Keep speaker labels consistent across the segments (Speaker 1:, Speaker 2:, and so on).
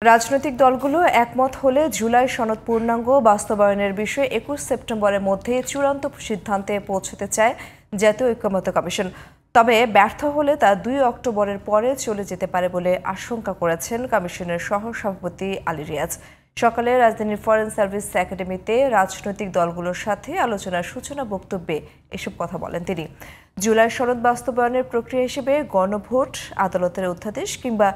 Speaker 1: রাজনৈতিক দলগুলো একমত হলে জুলাই সনদ পূর্ণাঙ্গ বাস্তবায়নের বিষয়ে ২১ সেপ্টেম্বরের মধ্যে চূড়ান্ত সিদ্ধান্তে পৌঁছতে চায় জাতীয় ঐকমত্য কমিশন। তবে ব্যর্থ হলে তা ২ অক্টোবরের পরে চলে যেতে পারে বলে আশঙ্কা করেছেন কমিশনের সহ-সভাপতি আলী রিয়াজ। সকালে রাজধানীর ফরেন সার্ভিস একাডেমিতে রাজনৈতিক দলগুলোর সাথে আলোচনার সূচনা বক্তব্যে এসব কথা বলেন তিনি। জুলাই সনদ বাস্তবায়নের প্রক্রিয়া হিসেবে গণভোট, আদালতের অধ্যাদেশ কিংবা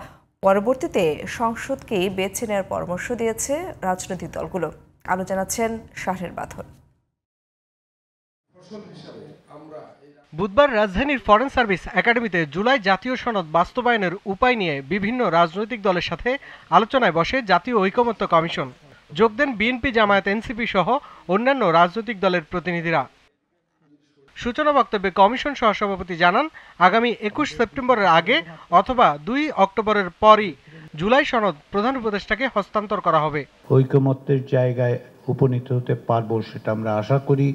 Speaker 1: পরবর্তীতে সংসদকেই বেছে নেওয়ার পরামর্শ দিয়েছে রাজনৈতিক দলগুলো। আলো জানাচ্ছেন শাহরিয়ার বাঁধন।
Speaker 2: বুধবার রাজধানীর ফরেন সার্ভিস একাডেমিতে জুলাই জাতীয় সনদ বাস্তবায়নের উপায় নিয়ে বিভিন্ন রাজনৈতিক দলের সাথে আলোচনায় বসে জাতীয় ঐকমত্য কমিশন। যোগ দেন বিএনপি, জামায়াত, এনসিপি সহ অন্যান্য রাজনৈতিক দলের প্রতিনিধিরা। সূচনা বক্তব্যে কমিশন সহসভাপতি জানান, আগামী ২১ সেপ্টেম্বরের আগে অথবা ২ অক্টোবরের পরই জুলাই সনদ প্রধান উপদেষ্টাকে হস্তান্তর করা হবে।
Speaker 3: ঐকমত্যের জায়গায় উপনীত হতে পারবো সেটা আমরা আশা করি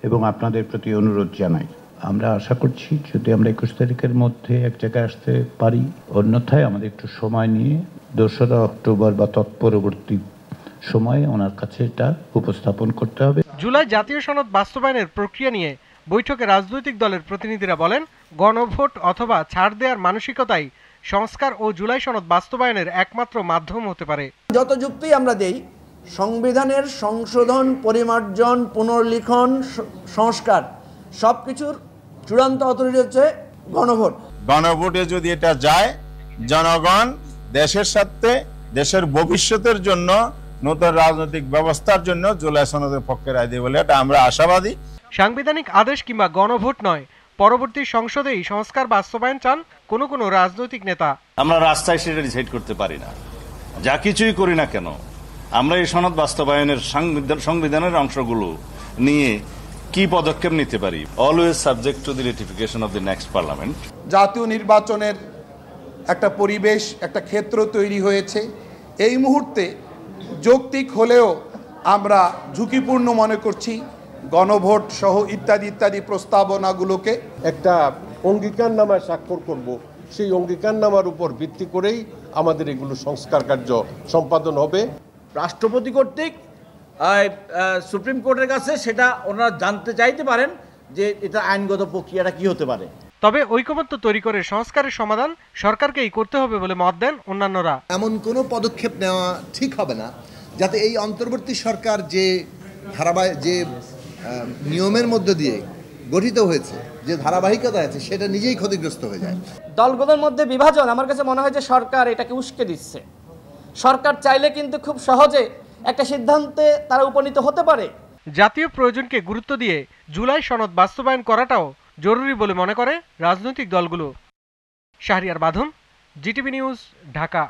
Speaker 3: এবং আপনাদের প্রতি অনুরোধ জানাই। আমরা আশা করছি যদি আমরা ২১ তারিখের মধ্যে এক জায়গায় আসতে পারি, অন্যথায় আমাদের একটু সময় নিয়ে ২রা অক্টোবর বা তৎপরবর্তী সময়ে ওনার কাছে এটা উপস্থাপন করতে হবে।
Speaker 2: জুলাই জাতীয় সনদ বাস্তবায়নের প্রক্রিয়া নিয়ে বৈঠকে রাজনৈতিক দলের প্রতিনিধিরা বলেন, গণভোট অথবা ছাড় দেওয়ার মানসিকতাই সংস্কার ও জুলাই সনদ বাস্তবায়নের একমাত্র মাধ্যম হতে পারে।
Speaker 4: যত যুক্তি আমরা দেই, সংবিধানের সংশোধন, পরিমার্জন, পুনর্লিখন, সংস্কার সবকিছুর চূড়ান্ত অথরিটি হচ্ছে গণভোট।
Speaker 5: গণভোটে যদি এটা যায়, জনগণ দেশের সাথে দেশের ভবিষ্যতের জন্য, নতুন রাজনৈতিক ব্যবস্থার জন্য জুলাই সনদের পক্ষে রায় দেবে বলে এটা আমরা আশাবাদী।
Speaker 2: সাংবিধানিক আদেশ কিংবা গণভোট নয়, পরবর্তী সংসদেই সংস্কার বাস্তবায়ন চান কোনো রাজনৈতিক নেতা।
Speaker 6: আমরা রাস্তায় সেটা ডিসাইড করতে পারি না, যা কিছুই করি না কেন আমরা এই সনদ বাস্তবায়নের সংবিধানের অংশগুলো নিয়ে কি পদক্ষেপ নিতে পারি, always subject to the ratification of the next parliament.
Speaker 7: জাতীয় নির্বাচনের একটা পরিবেশ, একটা ক্ষেত্র তৈরি হয়েছে। এই মুহূর্তে যৌক্তিক হলেও আমরা ঝুঁকিপূর্ণ মনে করছি গণভোট সহ ইত্যাদি ইত্যাদি প্রস্তাবনাগুলোকে।
Speaker 8: একটা অঙ্গীকারনামায় স্বাক্ষর করব, সেই অঙ্গীকারনামার উপর ভিত্তি করেই আমাদের এগুলো সংস্কার কার্য সম্পাদন হবে।
Speaker 9: রাষ্ট্রপতি কর্তৃক সুপ্রিম কোর্টের কাছে সেটা ওনারা জানতে চাইতে পারেন যে এটা আইনগত প্রক্রিয়াটা কি হতে পারে।
Speaker 2: তবে ঐকমত্য তৈরি করে সংস্কারের সমাধান সরকারকেই করতে হবে বলে মত দেন অন্যান্যরা।
Speaker 10: এমন কোনো পদক্ষেপ নেওয়া ঠিক হবে না যাতে এই অন্তর্বর্তী সরকার যে নিয়মের মধ্য দিয়ে গঠিত হয়েছে, যে ধারাবাহিকতা আছে, সেটা নিজেই ক্ষতিগ্রস্ত হয়ে যায়।
Speaker 11: দলগুলোর মধ্যে বিভাজন আমার কাছে মনে হয় যে সরকার এটাকে উস্কে দিচ্ছে। সরকার চাইলে কিন্তু খুব সহজে একটা সিদ্ধান্তে তারা উপনীত হতে পারে।
Speaker 2: জাতীয় প্রয়োজনকে গুরুত্ব দিয়ে জুলাই সনদ বাস্তবায়ন করাটাও জরুরি বলে মনে করে রাজনৈতিক দলগুলো। শাহরিয়ার বাঁধন, জিটিভি নিউজ, ঢাকা।